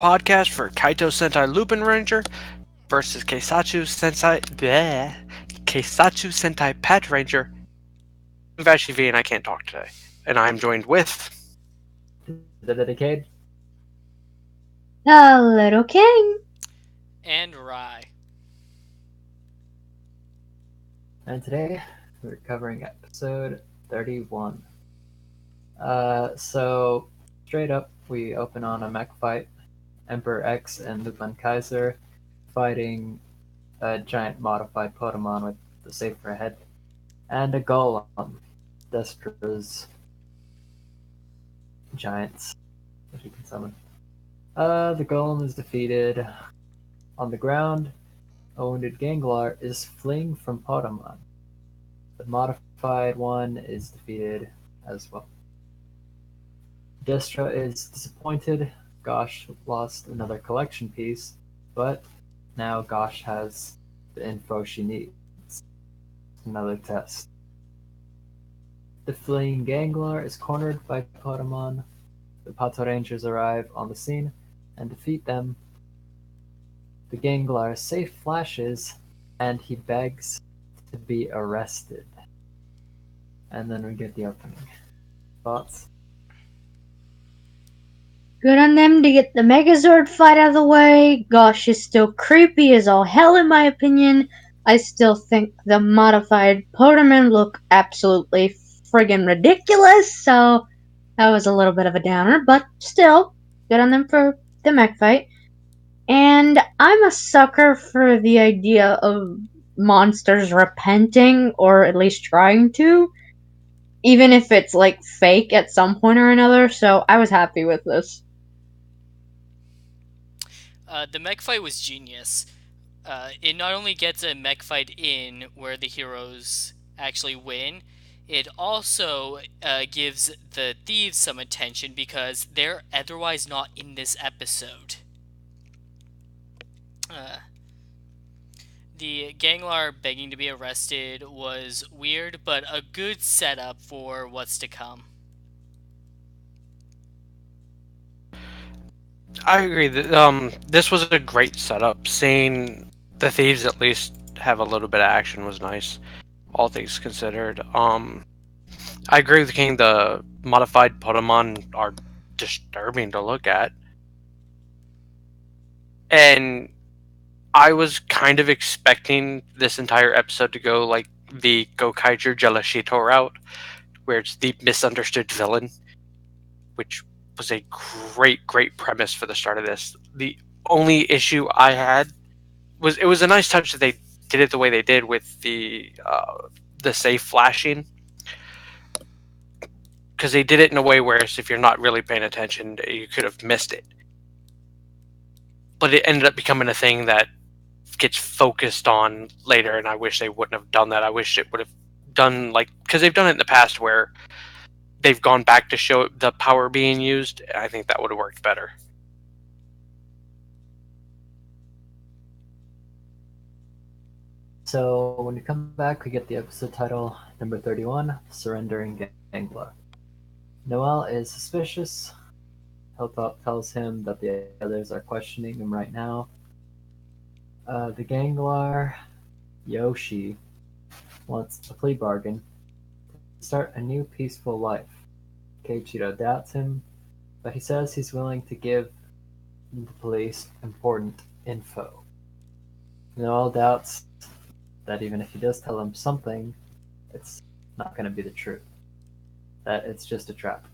podcast for Kaitou Sentai LupinRanger versus Keisatsu Sentai PatoRanger. I'm Vashi V and I can't talk today. And I'm joined with... The Decade. The Little King. And Rye. And today we're covering episode 31. So straight up we open on a mech fight. Emperor X and Lupin Kaiser fighting a giant modified Pokemon with the safer head and a golem. Destra's giants that he can summon. The golem is defeated. On the ground, a wounded Ganglar is fleeing from Pokemon. The modified one is defeated as well. Destra is disappointed. Gosh lost another collection piece, but now Gosh has the info she needs. Another test. The fleeing Ganglar is cornered by Pokemon. The PatoRangers arrive on the scene and defeat them. The Ganglar safe flashes and he begs to be arrested. And then we get the opening. Thoughts? Good on them to get the Megazord fight out of the way. Gosh, is still creepy as all hell in my opinion. I still think the modified Pokemon look absolutely friggin' ridiculous, so that was a little bit of a downer, but still, good on them for the mech fight. And I'm a sucker for the idea of monsters repenting, or at least trying to, even if it's like fake at some point or another, so I was happy with this. The mech fight was genius. It not only gets a mech fight in where the heroes actually win, it also gives the thieves some attention because they're otherwise not in this episode. The Ganglar begging to be arrested was weird, but a good setup for what's to come. I agree this was a great setup. Seeing the thieves at least have a little bit of action was nice, all things considered. I agree with King, the modified Pokemon are disturbing to look at. And I was kind of expecting this entire episode to go like the Gokaiger Jelashito route, where it's the misunderstood villain, which was a great premise for the start of this. The only issue I had was it was a nice touch that they did it the way they did with the safe flashing, because they did it in a way where if you're not really paying attention, you could have missed it. But it ended up becoming a thing that gets focused on later, and I wish they wouldn't have done that. I wish it would have done, like, because they've done it in the past where they've gone back to show the power being used. I think that would have worked better. So when we come back, we get the episode title, number 31, Surrendering Ganglar. Noel is suspicious. Hilltop tells him that the others are questioning him right now. The Ganglar, Yoshi, wants a plea bargain to start a new peaceful life. Keiichiro doubts him, but he says he's willing to give the police important info. Noel doubts that even if he does tell them something, it's not going to be the truth. That it's just a trap.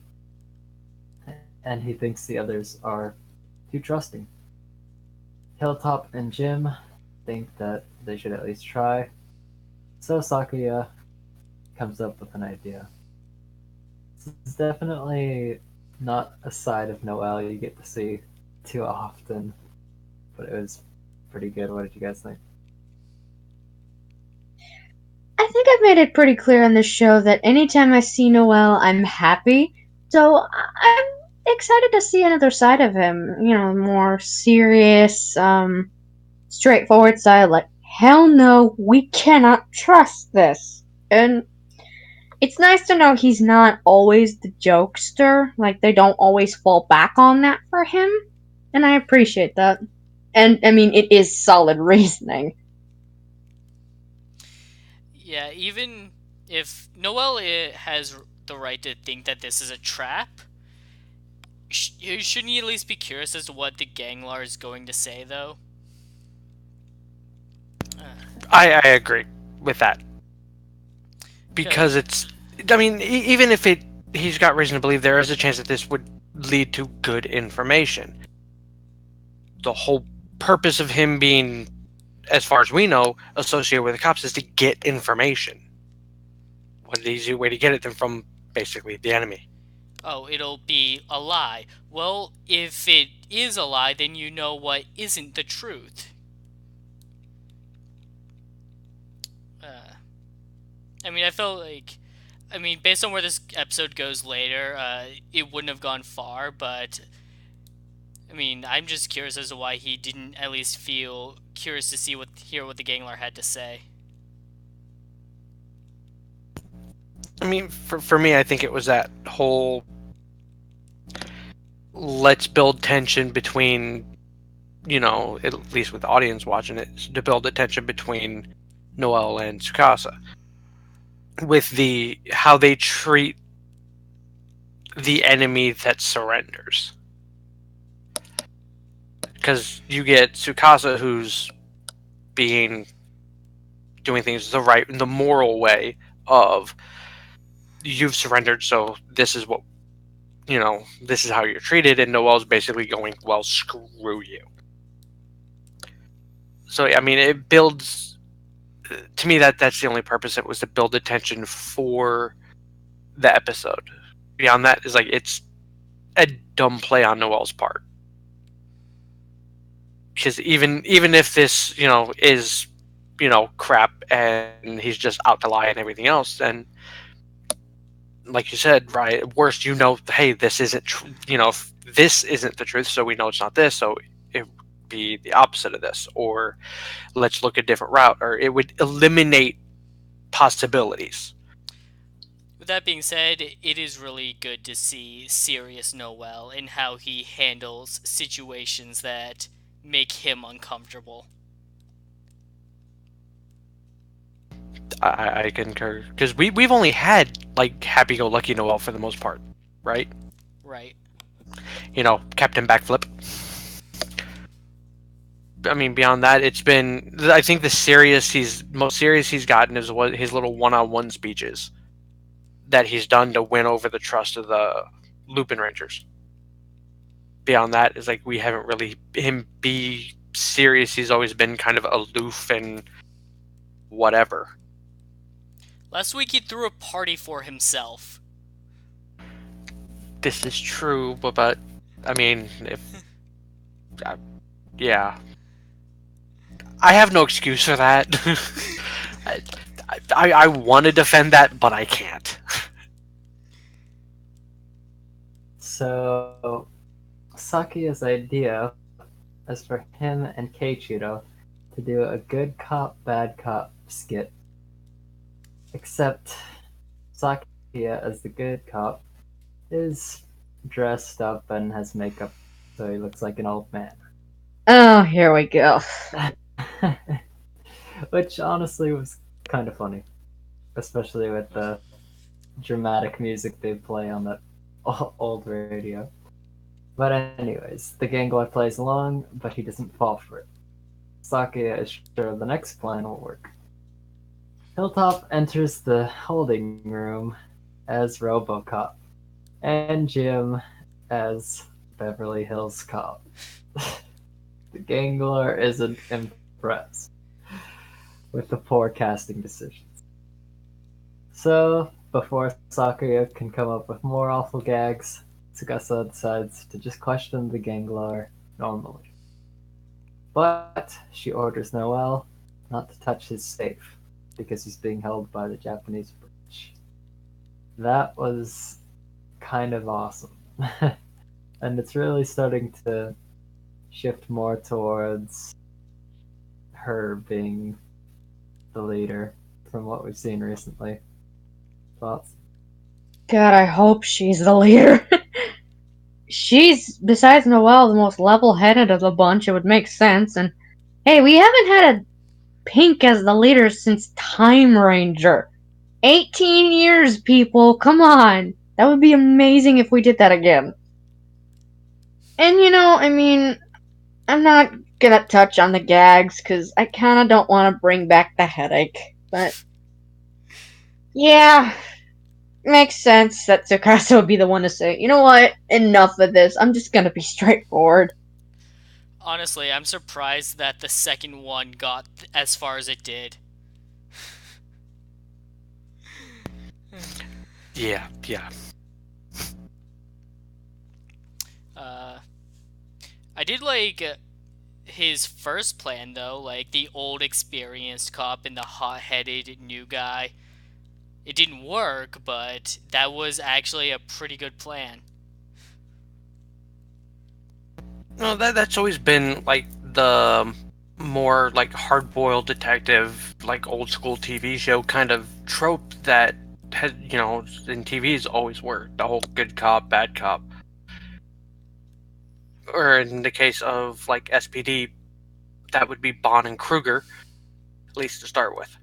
And he thinks the others are too trusting. Hilltop and Jim think that they should at least try. So Sakuya comes up with an idea. This is definitely not a side of Noel you get to see too often, but it was pretty good. What did you guys think? I think I've made it pretty clear on this show that anytime I see Noel, I'm happy. So I'm excited to see another side of him. You know, more serious, straightforward side. Like, hell no, we cannot trust this. And it's nice to know he's not always the jokester. Like, they don't always fall back on that for him. and I appreciate that. And I mean, it is solid reasoning. Yeah, even if Noel has the right to think that this is a trap, shouldn't he at least be curious as to what the Ganglar is going to say, though? I agree with that. Good. Because it's, I mean, even if he's got reason to believe there is a chance that this would lead to good information. The whole purpose of him being, as far as we know, associated with the cops is to get information. What an easy way to get it than from basically the enemy. Oh, it'll be a lie. Well, if it is a lie, then you know what isn't the truth. I mean, I felt like, based on where this episode goes later, it wouldn't have gone far, but I mean, I'm just curious as to why he didn't at least feel curious to hear what the Gangler had to say. I mean, for me, I think it was that whole let's build tension between, at least with the audience watching it, to build the tension between Noel and Tsukasa. With the how they treat the enemy that surrenders. Because you get Tsukasa who's doing things the moral way of you've surrendered, so this is what this is how you're treated, and Noel's basically going, well, screw you. So I mean, it builds, to me, that's the only purpose. It was to build attention for the episode. Beyond that is like it's a dumb play on Noel's part. Because even if this is crap and he's just out to lie and everything else, then like you said, right, at worst, hey, this isn't if this isn't the truth, so we know it's not this, so it would be the opposite of this, or let's look a different route, or it would eliminate possibilities. With that being said, it is really good to see serious Noel and how he handles situations that make him uncomfortable. I concur, because we've only had like happy-go-lucky Noel for the most part, right? Right. Captain Backflip. I mean, beyond that, it's been, I think the most serious he's gotten is what his little one-on-one speeches that he's done to win over the trust of the LupinRangers. Beyond that is like we haven't really him be serious. He's always been kind of aloof and whatever. Last week he threw a party for himself. This is true, but I mean, yeah, I have no excuse for that. I want to defend that, but I can't. So, Sakia's idea is for him and Keiichiro to do a good cop, bad cop skit. Except Sakia, as the good cop, is dressed up and has makeup, so he looks like an old man. Oh, here we go. Which honestly was kind of funny, especially with the dramatic music they play on that old radio. But anyways, the Gangler plays along, but he doesn't fall for it. Sakia is sure the next plan will work. Hilltop enters the holding room as RoboCop, and Jim as Beverly Hills Cop. The Gangler isn't impressed with the poor casting decisions. So, before Sakuya can come up with more awful gags, Tsukasa decides to just question the Gangler normally. But she orders Noel not to touch his safe, because he's being held by the Japanese bridge. That was kind of awesome. And it's really starting to shift more towards her being the leader from what we've seen recently. Thoughts? God, I hope she's the leader. she's, besides Noelle, the most level-headed of the bunch. It would make sense. And hey, we haven't had a Pink as the leader since Time Ranger. 18 years, people. Come on. That would be amazing if we did that again. And I mean, I'm not gonna touch on the gags because I kind of don't want to bring back the headache. But yeah, makes sense that Tsukasa would be the one to say, you know what, enough of this. I'm just gonna be straightforward. Honestly, I'm surprised that the second one got as far as it did. Yeah. I did like his first plan though, like the old experienced cop and the hot-headed new guy. It didn't work, but that was actually a pretty good plan. No, that's always been like the more like hard-boiled detective, like old school TV show kind of trope that has, in TV's always worked. The whole good cop, bad cop. Or in the case of like SPD, that would be Bond and Kruger, at least to start with.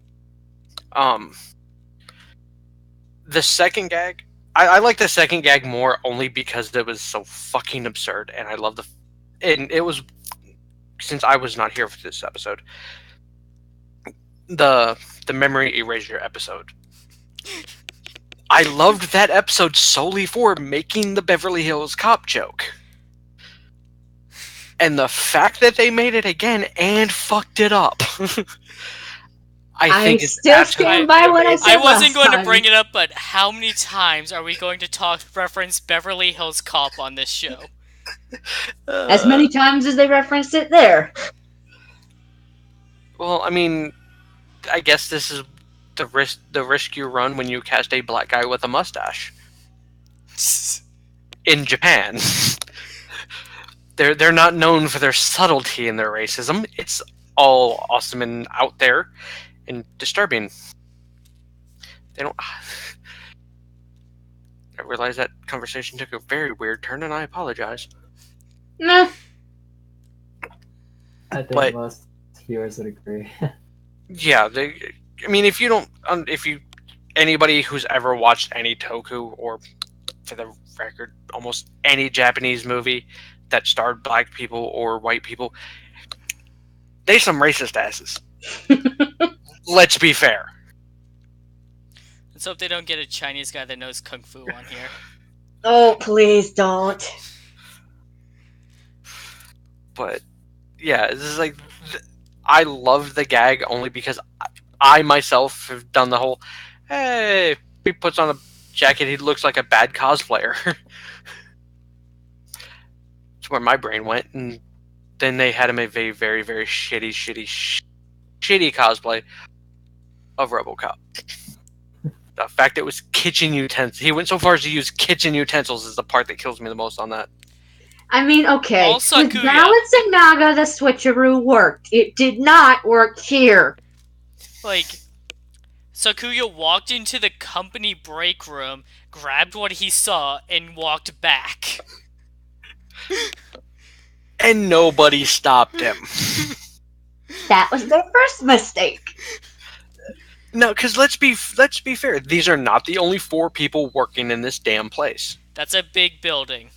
The second gag, I like the second gag more only because it was so fucking absurd, and I love and it was, since I was not here for this episode, the memory erasure episode. I loved that episode solely for making the Beverly Hills Cop joke. And the fact that they made it again and fucked it up. I think it's still stand by what I said. I wasn't going to time. bring it up, but how many times are we going to reference Beverly Hills Cop on this show? As many times as they referenced it there. Well, I mean, I guess this is the risk you run when you cast a black guy with a mustache in Japan. They're not known for their subtlety in their racism. It's all awesome and out there and disturbing. They don't. I realize that conversation took a very weird turn, and I apologize. No. I think most viewers would agree. Yeah, I mean, if anybody who's ever watched any Toku, or for the record, almost any Japanese movie that starred black people or white people, they some racist asses. Let's be fair. Let's hope they don't get a Chinese guy that knows Kung Fu on here. Oh, please don't. But yeah, this is like, I love the gag only because I myself have done the whole, hey, he puts on a jacket, he looks like a bad cosplayer. That's where my brain went, and then they had him a very, very, very shitty cosplay of RoboCop. The fact it was kitchen utensils. He went so far as to use kitchen utensils is the part that kills me the most on that. I mean, okay. All With Sakuya. Balance and Naga, the switcheroo worked. It did not work here. Like, Sakuya walked into the company break room, grabbed what he saw, and walked back. And nobody stopped him. That was their first mistake. No, because let's be fair. These are not the only 4 people working in this damn place. That's a big building.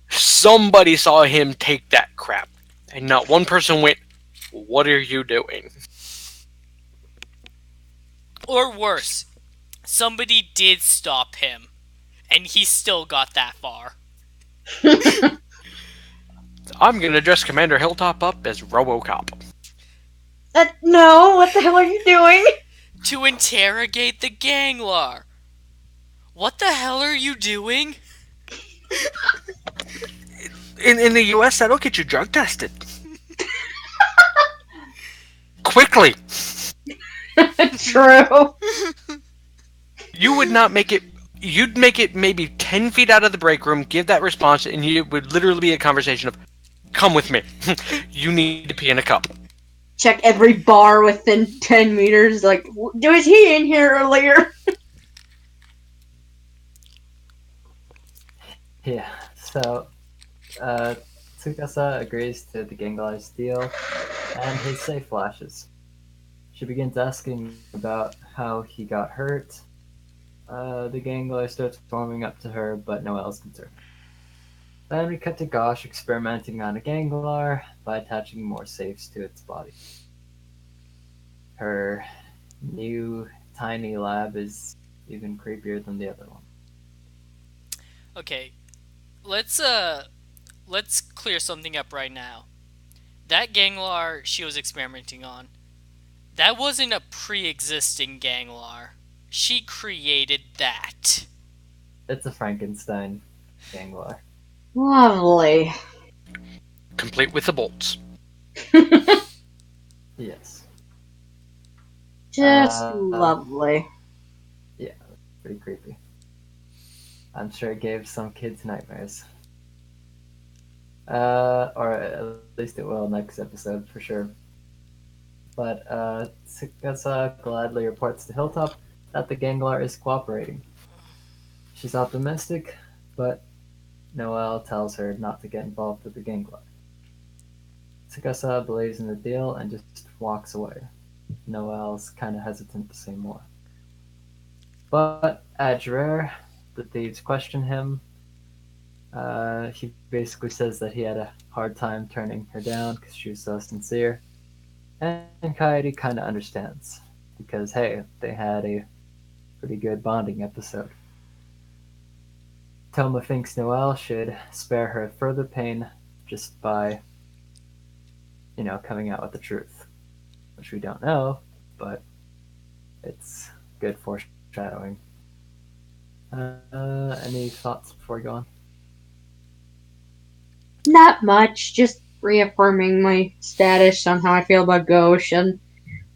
Somebody saw him take that crap, and not one person went, "What are you doing?" Or worse, somebody did stop him, and he still got that far. I'm gonna dress Commander Hilltop up as RoboCop. No, what the hell are you doing? To interrogate the ganglar. What the hell are you doing? In the U.S., that'll get you drug tested. Quickly. True. You would not make it. You'd make it maybe 10 feet out of the break room, give that response, and it would literally be a conversation of, "Come with me. You need to pee in a cup." Check every bar within 10 meters. Like, was he in here earlier? Yeah, So, uh, Tsukasa agrees to the Gengar's deal, and his safe flashes. She begins asking about how he got hurt. The Gengar starts warming up to her, but Noelle's concerned. Then we cut to Gosh experimenting on a Ganglar by attaching more safes to its body. Her new tiny lab is even creepier than the other one. Okay, let's clear something up right now. That Ganglar she was experimenting on, that wasn't a pre-existing Ganglar. She created that. It's a Frankenstein Ganglar. Lovely. Complete with the bolts. Yes. Just Uh, lovely. yeah, pretty creepy. I'm sure it gave some kids nightmares. Or at least it will next episode for sure. But Tsukasa gladly reports to Hilltop that the Ganglar is cooperating. She's optimistic, but Noelle tells her not to get involved with the Ganglar. Tsukasa believes in the deal and just walks away. Noelle's kind of hesitant to say more. But at Jrer, the thieves question him. He basically says that he had a hard time turning her down because she was so sincere. And Coyote kind of understands. Because, hey, they had a pretty good bonding episode. Toma thinks Noelle should spare her further pain just by, coming out with the truth. Which we don't know, but it's good foreshadowing. Any thoughts before we go on? Not much, just reaffirming my status on how I feel about Ghosh. And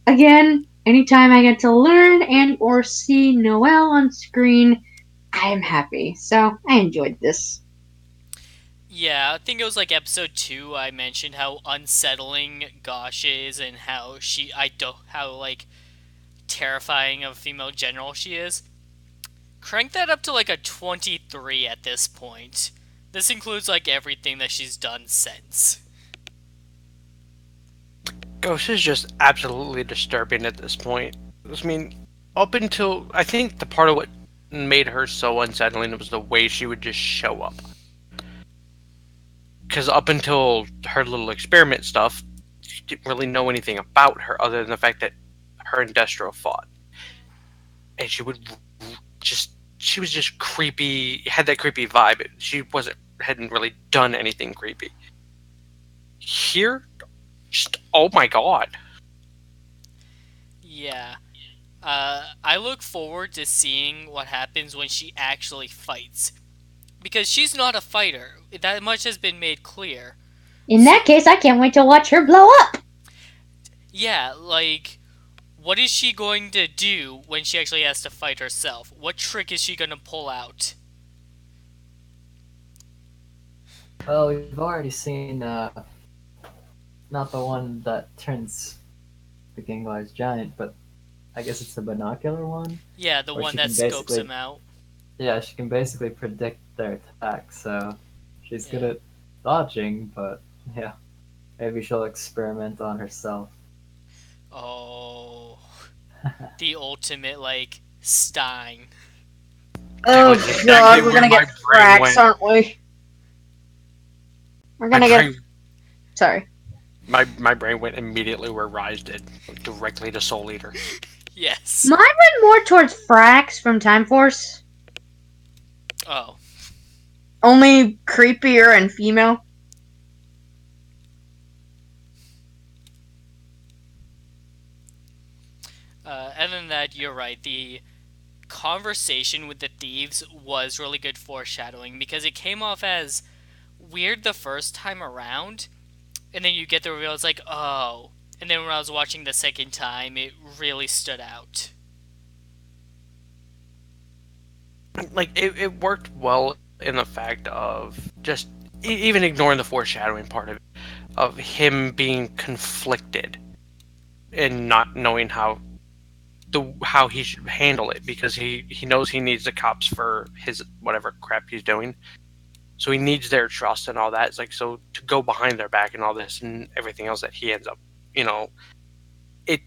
again, anytime I get to learn and or see Noelle on screen, I am happy. So I enjoyed this. Yeah, I think it was like episode 2 I mentioned how unsettling Gosh is and how like terrifying of a female general she is. Crank that up to like a 23 at this point. This includes like everything that she's done since. Ghost is just absolutely disturbing at this point. I mean, up until I think the part of what made her so unsettling was the way she would just show up. Because up until her little experiment stuff, you didn't really know anything about her other than the fact that her and Destro fought. And she was just creepy, had that creepy vibe. She hadn't really done anything creepy. Here, just, oh my god. Yeah. I look forward to seeing what happens when she actually fights. Because she's not a fighter. That much has been made clear. In that case, I can't wait to watch her blow up. Yeah, like, what is she going to do when she actually has to fight herself? What trick is she going to pull out? Well, we've already seen, not the one that turns the Ganglar's giant, but I guess it's the binocular one. Yeah, the Or one she that can scopes basically- him out. Yeah, she can basically predict their attacks, so she's good Yeah. at dodging, but yeah, maybe she'll experiment on herself. Oh. The ultimate, like, Stein. Oh was exactly god, we're where gonna my get brain cracks, went. aren't we? We're gonna get. Sorry. My brain went immediately where Rise did, directly to Soul Eater. Yes. Mine went more towards Frax from Time Force. Oh. Only creepier and female. Other than that, you're right. The conversation with the thieves was really good foreshadowing because it came off as weird the first time around, and then you get the reveal, it's like, oh. And then when I was watching the second time, it really stood out. Like, it worked well in the fact of just, even ignoring the foreshadowing part of it, of him being conflicted and not knowing how he should handle it, because he knows he needs the cops for his whatever crap he's doing, So he needs their trust and all that. It's like, so to go behind their back and all this and everything else that he ends up, it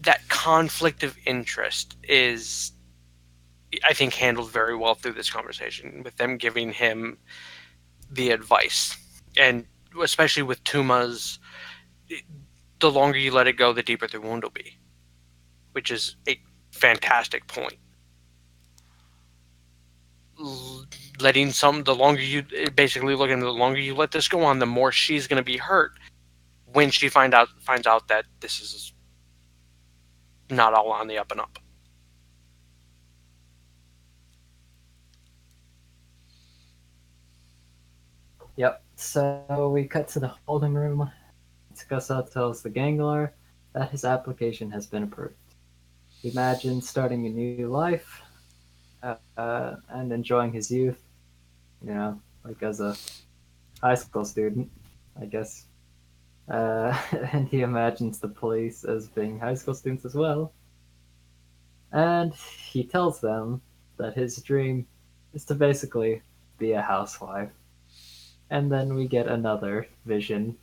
that conflict of interest is, I think, handled very well through this conversation with them giving him the advice, and especially with Tuma's, the longer you let it go, the deeper the wound will be, which is a fantastic point. The longer you basically looking, the longer you let this go on, the more she's going to be hurt when she finds out that this is not all on the up and up. Yep. So we cut to the holding room. Tsukasa tells the Gangler that his application has been approved. He imagines starting a new life and enjoying his youth, like as a high school student, I guess. And he imagines the police as being high school students as well. And he tells them that his dream is to basically be a housewife. And then we get another vision,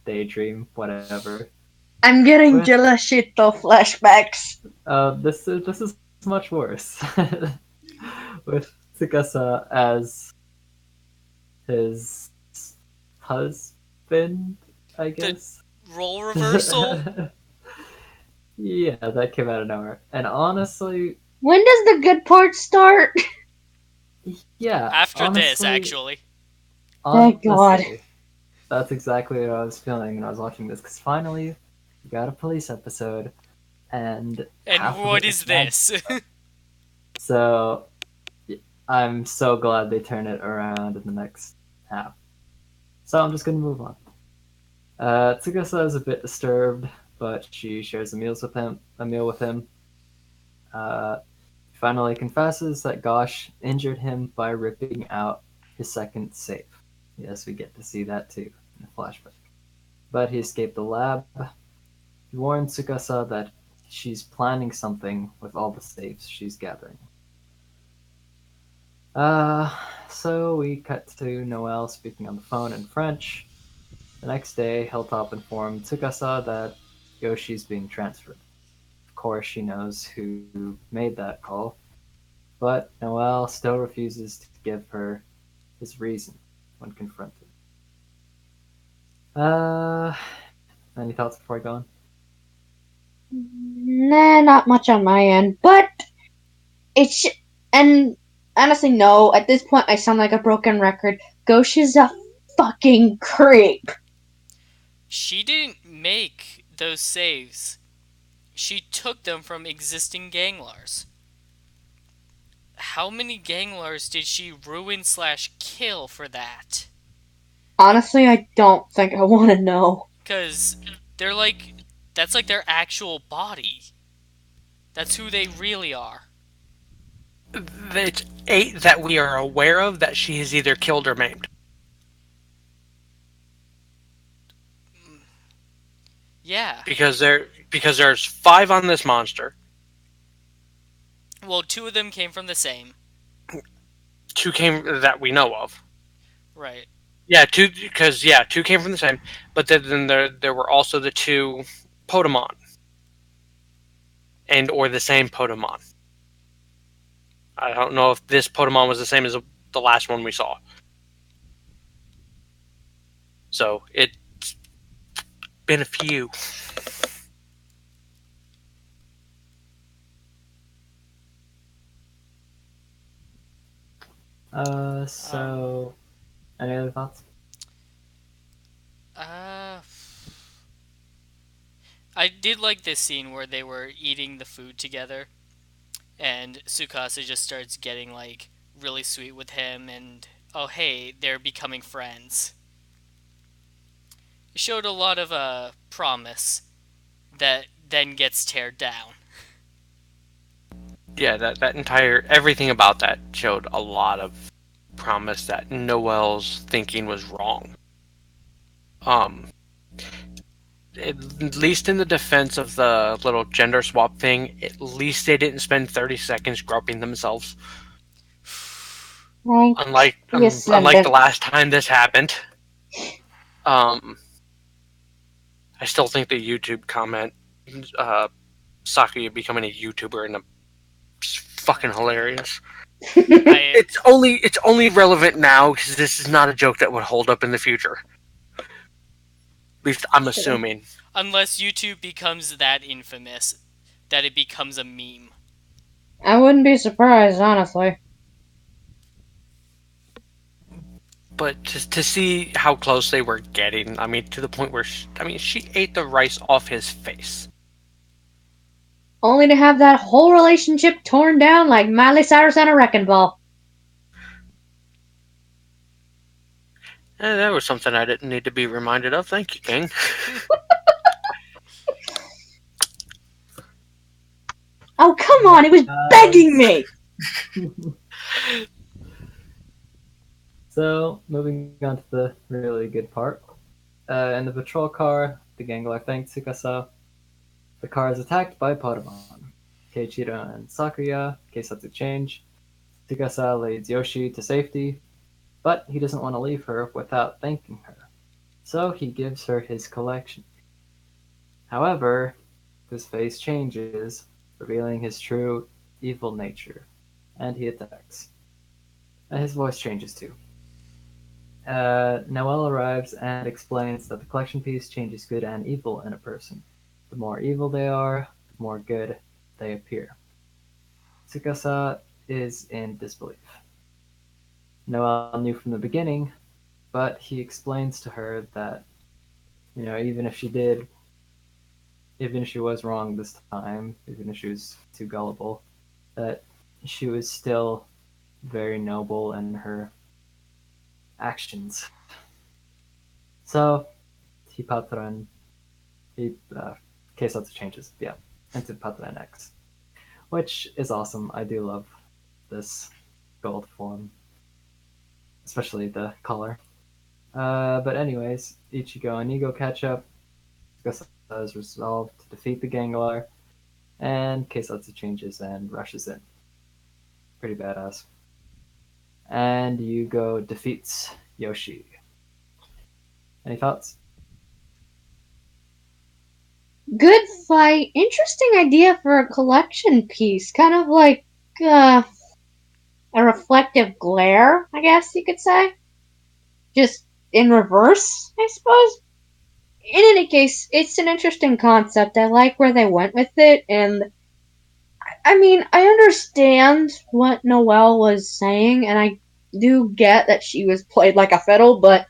daydream, whatever. I'm getting Gelashito flashbacks. This is much worse. With Tsukasa as his husband, I guess. The role reversal? Yeah, that came out of nowhere. And honestly, when does the good part start? Yeah. After honestly, this, actually. Thank God. That's exactly what I was feeling when I was watching this, because finally, we got a police episode, and what is this? So, I'm so glad they turn it around in the next half. So I'm just gonna move on. Tsukasa is a bit disturbed, but she shares a meal with him. Finally confesses that Gosh injured him by ripping out his second safe. Yes, we get to see that too in a flashback. But he escaped the lab. He warns Tsukasa that she's planning something with all the safes she's gathering. So we cut to Noelle speaking on the phone in French. The next day, Hilltop informed Tsukasa that Yoshi's being transferred. Of course, she knows who made that call, but Noelle still refuses to give her his reason when confronted. Any thoughts before I go on? Nah, not much on my end, but and honestly, no. At this point, I sound like a broken record. Gosh is a fucking creep. She didn't make those saves. She took them from existing Ganglars. How many Ganglars did she ruin/kill for that? Honestly, I don't think I want to know. Because that's like their actual body. That's who they really are. It's 8 that we are aware of that she has either killed or maimed. Yeah. Because there's 5 on this monster. Well, 2 of them came from the same. 2 came that we know of. Right. Yeah, 2 came from the same. But then there were also the 2 Potamon, or the same Potamon. I don't know if this Potamon was the same as the last one we saw. So it's been a few. Any other thoughts? I did like this scene where they were eating the food together, and Tsukasa just starts getting like really sweet with him, and oh hey, they're becoming friends. It showed a lot of promise that then gets teared down. Yeah, that entire everything about that showed a lot of promise that Noelle's thinking was wrong. At least in the defense of the little gender swap thing, at least they didn't spend 30 seconds groping themselves. Thank you, Unlike the Slender. last time this happened, um, I still think the YouTube comment, uh, Sakuya becoming a YouTuber and fucking hilarious. I It's only relevant now because this is not a joke that would hold up in the future. At least I'm assuming. unless YouTube becomes that infamous that it becomes a meme. I wouldn't be surprised, honestly. But to see how close they were getting, I mean, to the point where she ate the rice off his face. Only to have that whole relationship torn down like Miley Cyrus and a wrecking ball. And that was something I didn't need to be reminded of. Thank you, King. Oh, come on, it was begging me! So, moving on to the really good part. In the patrol car, the Gangler thanks Tsukasa. The car is attacked by Patamon. Keiichiro and Sakuya, Keisatsu change. Tsukasa leads Yoshi to safety, but he doesn't want to leave her without thanking her. So he gives her his collection. However, his face changes, revealing his true evil nature, and he attacks. His voice changes too. Noel arrives and explains that the collection piece changes good and evil in a person. The more evil they are, the more good they appear. Tsukasa is in disbelief. Noel knew from the beginning, but he explains to her that, even if she was wrong this time, even if she was too gullible, that she was still very noble in her actions. So he Patran he Keisatsu changes, yeah, into Patran X, which is awesome. I do love this gold form, especially the color. But anyways, Ichigo and Ego catch up. Tsukasa is resolved to defeat the Gangler, and Keisatsu changes and rushes in. Pretty badass. And Yugo defeats Yoshi. Any thoughts? Good fight. Interesting idea for a collection piece. Kind of like uh, a reflective glare, I guess you could say. Just in reverse, I suppose. In any case, it's an interesting concept. I like where they went with it, and I mean, I understand what Noelle was saying, and I do get that she was played like a fiddle, but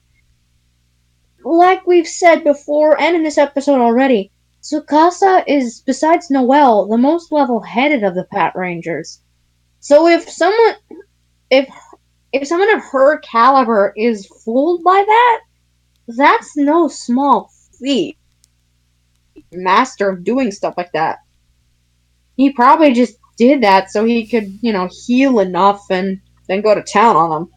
like we've said before and in this episode already, Tsukasa is, besides Noelle, the most level-headed of the Pat Rangers. So if if someone of her caliber is fooled by that, that's no small feat. Master of doing stuff like that. He probably just did that so he could, heal enough and then go to town on them.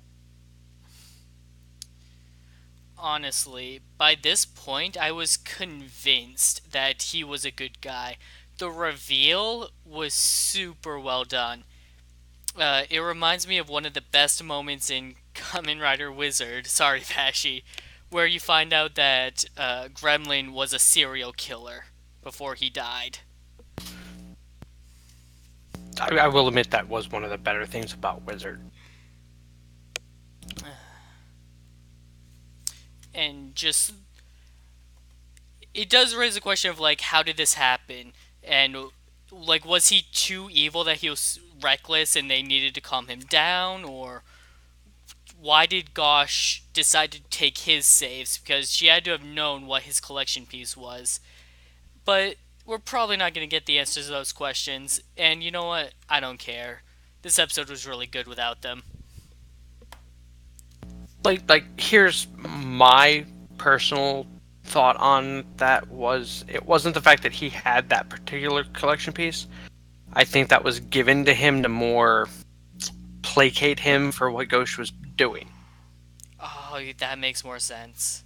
Honestly, by this point, I was convinced that he was a good guy. The reveal was super well done. It reminds me of one of the best moments in Kamen Rider Wizard, sorry Vashi, where you find out that Gremlin was a serial killer before he died. I will admit that was one of the better things about Wizard. And just, it does raise a question of, like, how did this happen? And, like, was he too evil that he was reckless and they needed to calm him down? Or why did Gosh decide to take his saves? Because she had to have known what his collection piece was. But we're probably not going to get the answers to those questions. And you know what? I don't care. This episode was really good without them. Like here's my personal thought on that was it wasn't the fact that he had that particular collection piece. I think that was given to him to more placate him for what Ghost was doing. Oh, that makes more sense.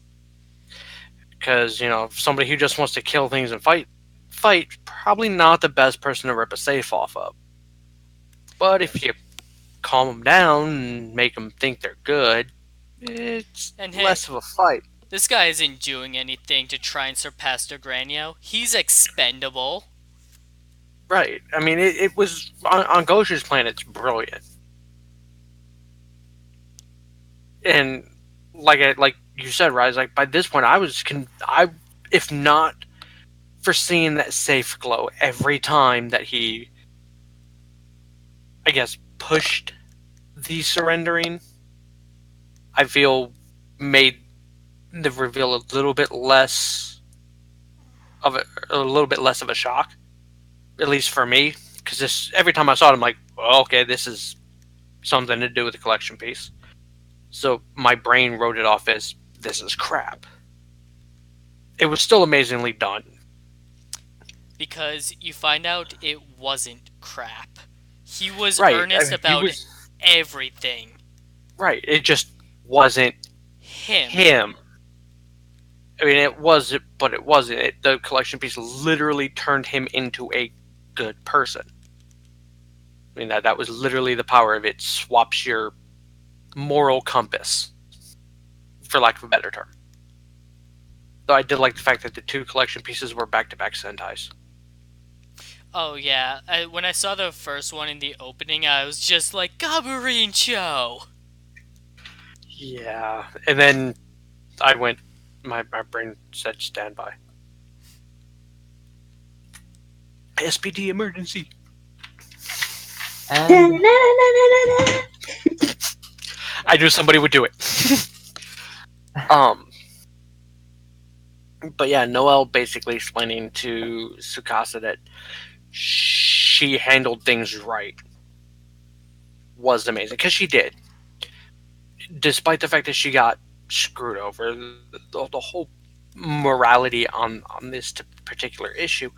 Because, somebody who just wants to kill things and fight, probably not the best person to rip a safe off of. But if you calm them down and make them think they're good, it's And less heck, of a fight. this guy isn't doing anything to try and surpass Degranio. He's expendable. Right. I mean, it was on Gosha's planet. It's brilliant, and like you said, Rise. Like by this point, I if not for seeing that safe glow every time that he, I guess, pushed the surrendering, I feel made the reveal a little bit less a little bit less of a shock, at least for me, because this every time I saw it, I'm like, well, okay, this is something to do with the collection piece. So my brain wrote it off as this is crap. It was still amazingly done. Because you find out it wasn't crap. He was Right. I earnest mean, he about was everything. right. It just wasn't Him. him. I mean, it was, but it wasn't. The collection piece literally turned him into a good person. I mean, that was literally the power of it. Swaps your moral compass, for lack of a better term. Though I did like the fact that the two collection pieces were back-to-back Sentais. Oh yeah, when I saw the first one in the opening, I was just like, Gaburincho! Yeah, and then I went. My brain said standby. SPD emergency. And I knew somebody would do it. um, but yeah, Noelle basically explaining to Tsukasa that she handled things right was amazing, because she did. Despite the fact that she got screwed over, the whole morality on this particular issue,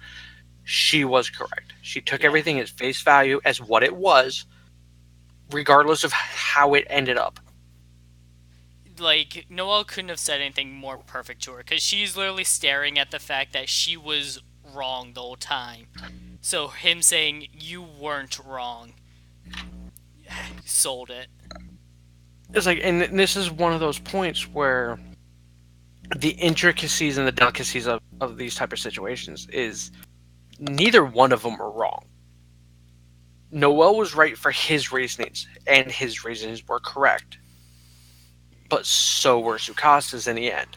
she was correct. She took everything at face value as what it was, regardless of how it ended up. Like, Noelle couldn't have said anything more perfect to her, because she's literally staring at the fact that she was wrong the whole time. So him saying, you weren't wrong, sold it. It's like, and this is one of those points where the intricacies and the delicacies of these type of situations is neither one of them are wrong. Noel was right for his reasonings, and his reasonings were correct. But so were Tsukasa's in the end.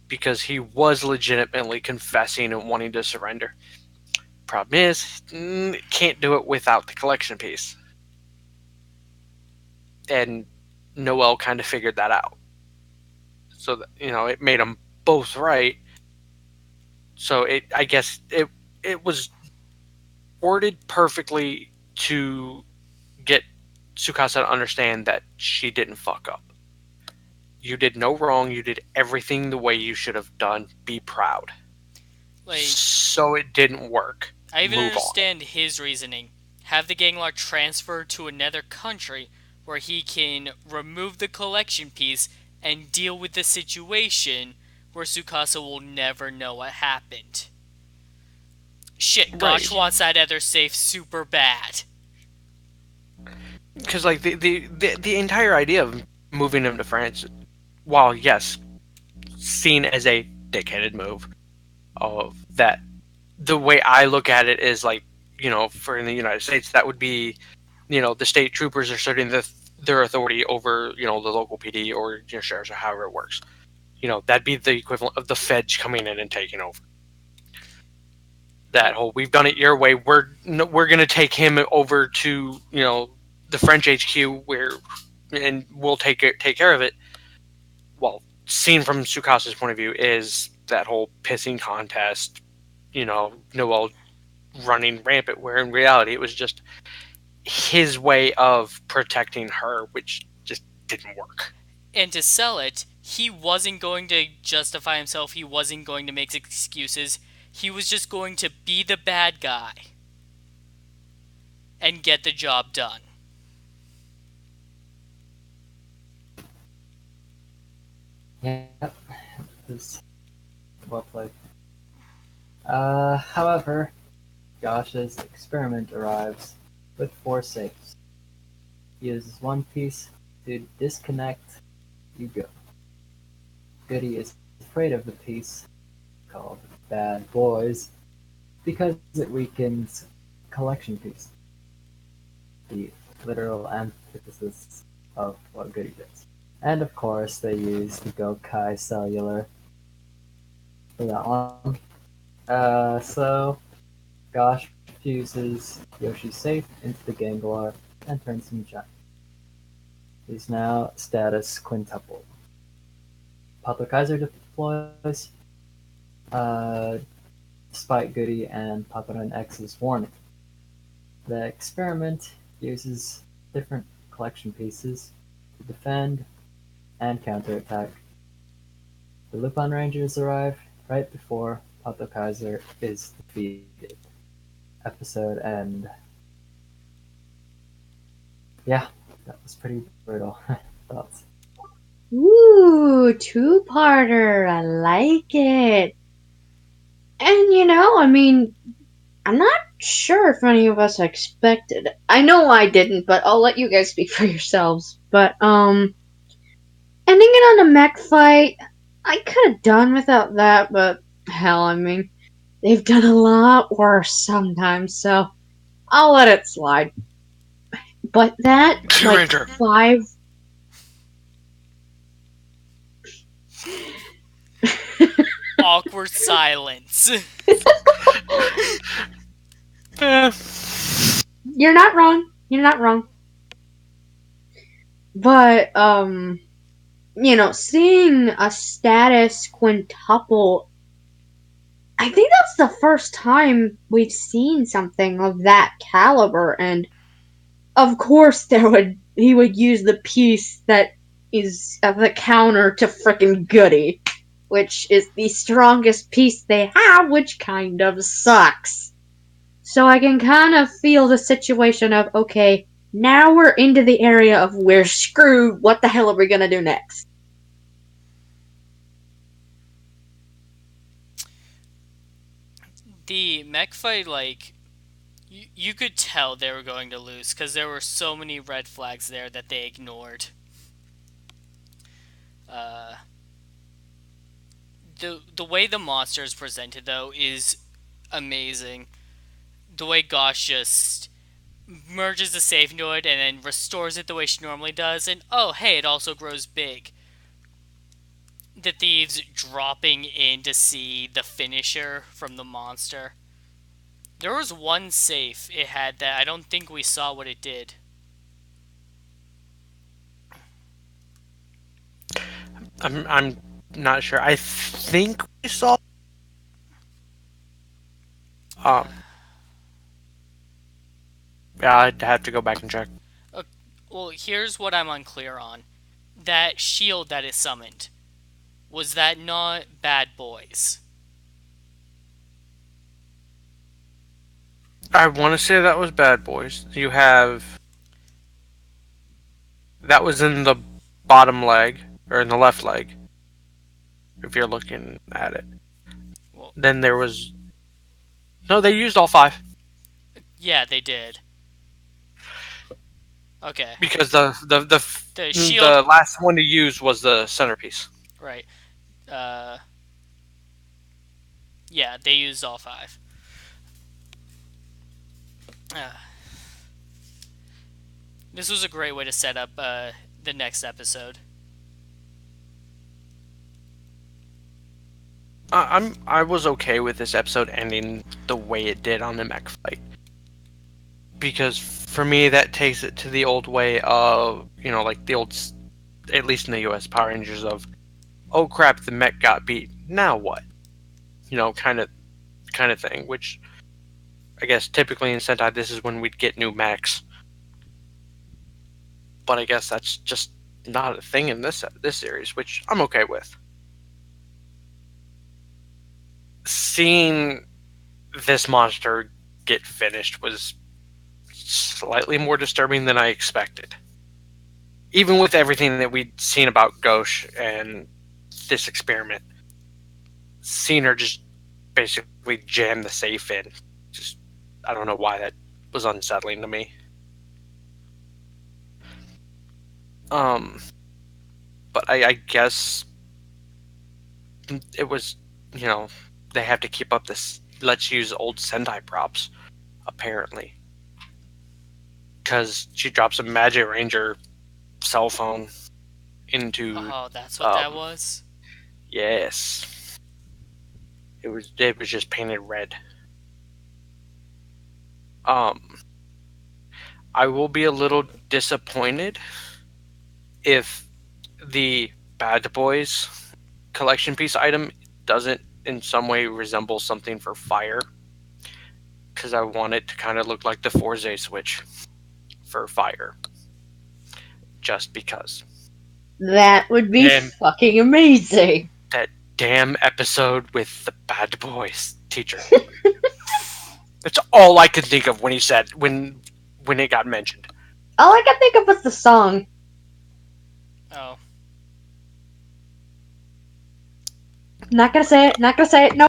Because he was legitimately confessing and wanting to surrender. Problem is, can't do it without the collection piece. And Noel kind of figured that out. So that, it made them both right. So I guess it was worded perfectly to get Tsukasa to understand that she didn't fuck up. You did no wrong. You did everything the way you should have done. Be proud. Like, so it didn't work. I even Move understand his reasoning. Have the Ganglar transferred to another country where he can remove the collection piece and deal with the situation where Tsukasa will never know what happened. Shit, Gosh wants that other safe super bad. Because like the entire idea of moving him to France, while yes, seen as a dickheaded move, of that, the way I look at it is like, for in the United States, that would be, the state troopers are asserting their authority over, the local PD or sheriffs or however it works. That'd be the equivalent of the feds coming in and taking over. That whole we've done it your way. We're gonna take him over to the French HQ and we'll take care of it. Well, seen from Tsukasa's point of view is that whole pissing contest. Noel running rampant, where in reality it was just his way of protecting her, which just didn't work. And to sell it, he wasn't going to justify himself, he wasn't going to make excuses, he was just going to be the bad guy and get the job done. Yep, it was well played. However, Gosh's experiment arrives with 4 safes. He uses one piece to disconnect Yugo. Goody is afraid of the piece called Bad Boys because it weakens collection piece, the literal antithesis of what Goody does. And of course, they use the Gokai Cellular for that one. So Gosh fuses Yoshi safe into the Gangler and turns him giant. He's now status quintuple. PatoKaiser deploys, uh, despite Goody and Paparan X's warning. The experiment uses different collection pieces to defend and counterattack. The LupinRangers arrive right before PatoKaiser is defeated. Episode end. Yeah, that was pretty brutal. Thoughts? Ooh, two-parter. I like it. And I mean, I'm not sure if any of us expected. I know I didn't, but I'll let you guys speak for yourselves. But ending it on a mech fight, I could have done without that, but hell, I mean, they've done a lot worse sometimes, so I'll let it slide. But that, like, Ranger. 5. Awkward silence. Eh, You're not wrong. You're not wrong. But, seeing a status quintuple, I think that's the first time we've seen something of that caliber, and of course he would use the piece that is the counter to frickin' Goody, which is the strongest piece they have, which kind of sucks. So I can kind of feel the situation of, okay, now we're into the area of we're screwed, what the hell are we gonna do next? The mech fight, like, you could tell they were going to lose because there were so many red flags there that they ignored. Uh, the way the monster is presented though is amazing. The way Gosh just merges the safe node and then restores it the way she normally does, and oh hey, it also grows big. The thieves dropping in to see the finisher from the monster. There was one safe it had that I don't think we saw what it did. I'm not sure. I think we saw. Um, yeah, I'd have to go back and check. Well, here's what I'm unclear on. That shield that is summoned, was that not bad boys? I want to say that was Bad Boys. You have that was in the bottom leg or in the left leg, if you're looking at it. Well, Then there was no. They used all 5 yeah, they did. Okay. because The shield, the last one to use was the centerpiece. right. Uh, yeah, they used all 5. Uh, this was a great way to set up the next episode. I was okay with this episode ending the way it did on the mech fight, because for me that takes it to the old way of like the old, at least in the U.S. Power Rangers, of oh crap, the mech got beat, now what, kind of thing. Which I guess typically in Sentai this is when we'd get new mechs, but I guess that's just not a thing in this series, which I'm okay with. Seeing this monster get finished was slightly more disturbing than I expected. Even with everything that we'd seen about Ghosh and this experiment, seeing her just basically jam the safe in, just I don't know why that was unsettling to me. Um, but I guess it was, you know, they have to keep up this. Let's use old Sentai props, apparently, because she drops a Magic Ranger cell phone into. Oh, that's what that Um, was? yes, it was just painted red. Um, I will be a little disappointed if the Bad Boys collection piece item doesn't in some way resemble something for fire, because I want it to kind of look like the Forze switch for fire, just because. That would be And fucking amazing. that damn episode with the Bad Boys teacher. That's all I could think of when he said when it got mentioned. All I can think of was the song. Oh. Not gonna say it. Not gonna say it. No.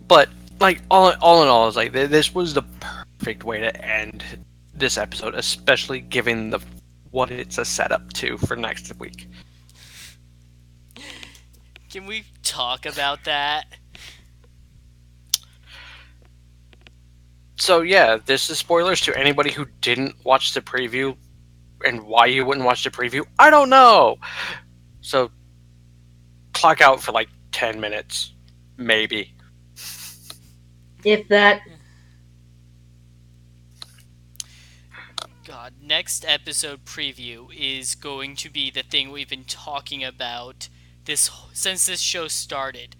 But like all in all, it's like this was the perfect way to end this episode, especially given the what it's a setup to for next week. Can we talk about that? So yeah, this is spoilers to anybody who didn't watch the preview, and why you wouldn't watch the preview, I don't know. So clock out for like 10 minutes, maybe. If that. God, next episode preview is going to be the thing we've been talking about since this show started.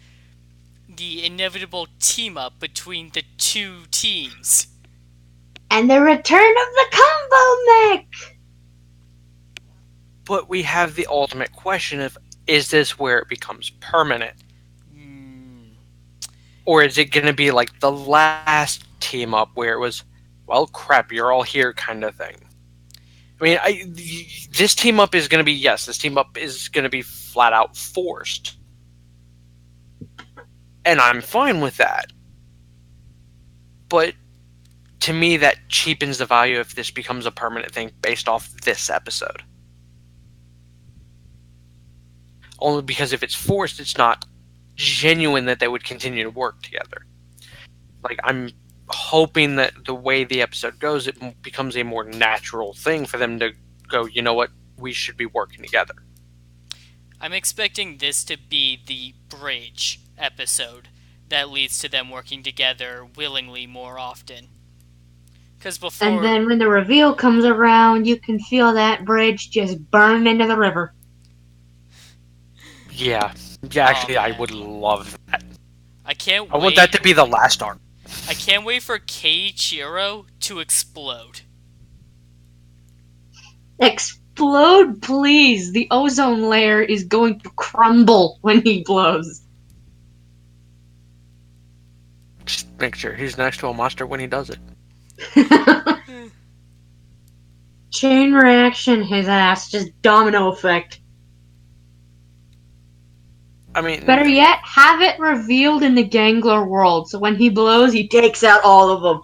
The inevitable team up between the two teams. And the return of the combo mech! But we have the ultimate question of, is this where it becomes permanent? Or is it going to be like the last team up where it was, well, crap, you're all here kind of thing? I mean, this team up is going to be, yes, this team up is going to be flat out forced. And I'm fine with that. But to me, that cheapens the value if this becomes a permanent thing based off this episode. Only because if it's forced, it's not genuine that they would continue to work together. Like, I'm hoping that the way the episode goes, it becomes a more natural thing for them to go, you know what, we should be working together. I'm expecting this to be the bridge episode that leads to them working together willingly more often. Because before... And then when the reveal comes around, you can feel that bridge just burn into the river. Yeah. Actually, I man. would love that. I can't I wait. want that to be the last arc. I can't wait for Keiichiro to explode. Explode, please! The ozone layer is going to crumble when he blows. Just make sure he's next to a monster when he does it. Chain reaction, his ass. Just domino effect. I mean, Better yet, have it revealed in the Gangler world, so when he blows, he takes out all of them.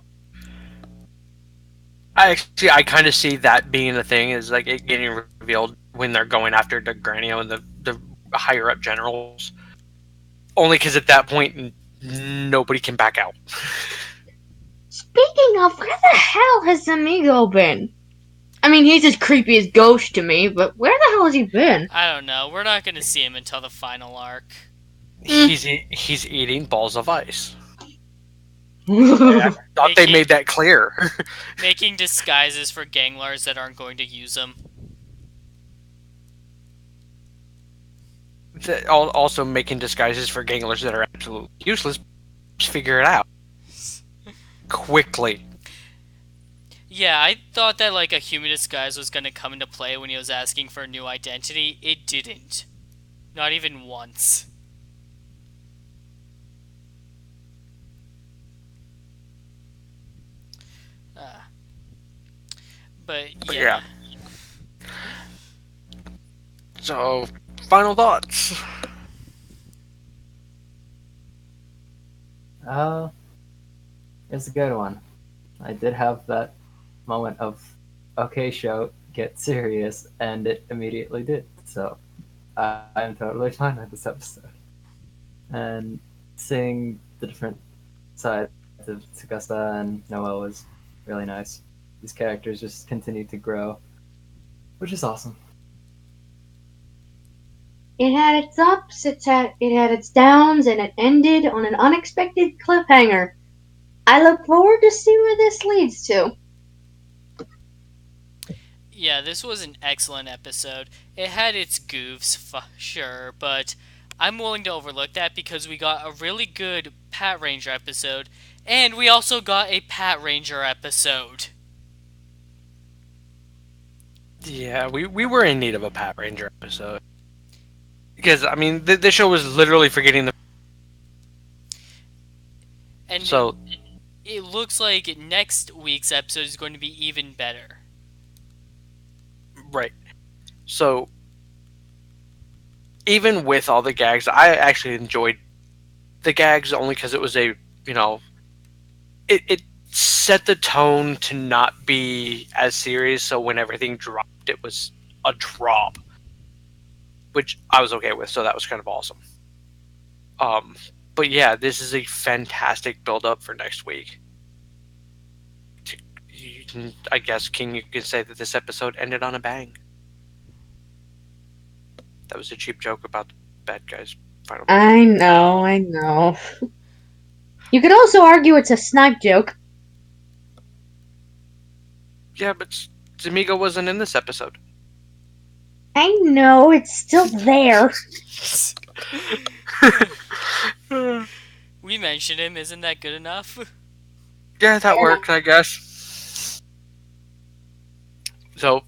I kind of see that being the thing, is like it getting revealed when they're going after the Granio and the higher up generals. Only because at that point, nobody can back out. Speaking of, where the hell has Amigo been? I mean, he's as creepy as Ghost to me, but where the hell has he been? I don't know. We're not going to see him until the final arc. He's eating balls of ice. I thought they made that clear. Making disguises for ganglers that aren't going to use them. Also making disguises for ganglers that are absolutely useless. Just figure it out quickly. Yeah, I thought that like a human disguise was going to come into play when he was asking for a new identity. It didn't. Not even once. But yeah. So, final thoughts. It's a good one. I did have that moment of, okay, show, get serious, and it immediately did. So I'm totally fine with this episode. And seeing the different sides of Tsukasa and Noel was really nice. These characters just continue to grow, which is awesome. It had its ups, it had its downs, and it ended on an unexpected cliffhanger. I look forward to see where this leads to. Yeah, this was an excellent episode. It had its goofs, sure, but I'm willing to overlook that because we got a really good Pat Ranger episode, and we also got a Pat Ranger episode. Yeah, we were in need of a Pat Ranger episode. Because, I mean, the show was literally forgetting the... And So, it looks like next week's episode is going to be even better. right. So, even with all the gags, I actually enjoyed the gags only because it was a, you know, it set the tone to not be as serious, so when everything dropped, it was a drop, which I was okay with, so that was kind of awesome. Um, but yeah, this is a fantastic build up for next week. I guess, King, you can say that this episode ended on a bang. That was a cheap joke about the bad guys. Final. I know. You could also argue it's a snipe joke. Yeah, but Zamigo wasn't in this episode. I know, it's still there. We mentioned him, isn't that good enough? Yeah, that works, I guess. So,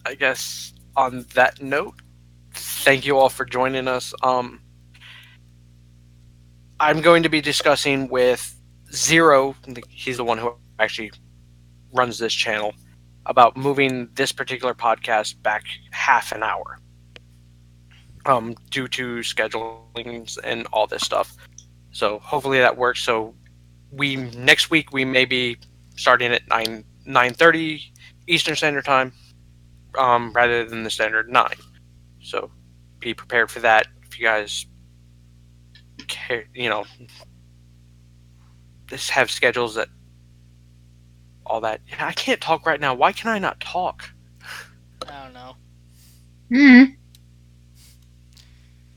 I guess on that note, thank you all for joining us. I'm going to be discussing with Zero, he's the one who actually runs this channel, about moving this particular podcast back half an hour. Due to schedulings and all this stuff. So hopefully that works. So next week we may be starting at 9:30 Eastern Standard Time, rather than the standard 9. So be prepared for that if you guys care, just have schedules that all that. Yeah, I can't talk right now. Why can I not talk? I don't know. Hmm.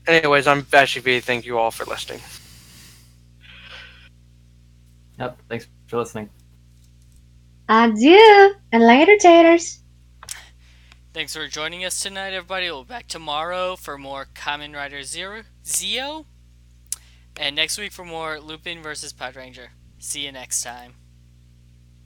Anyways, I'm Vashi V. Thank you all for listening. Yep, thanks for listening. Adieu, and later, taters. Thanks for joining us tonight, everybody. We'll be back tomorrow for more Kamen Rider Zio. And next week for more Lupin vs. PatoRanger. See you next time.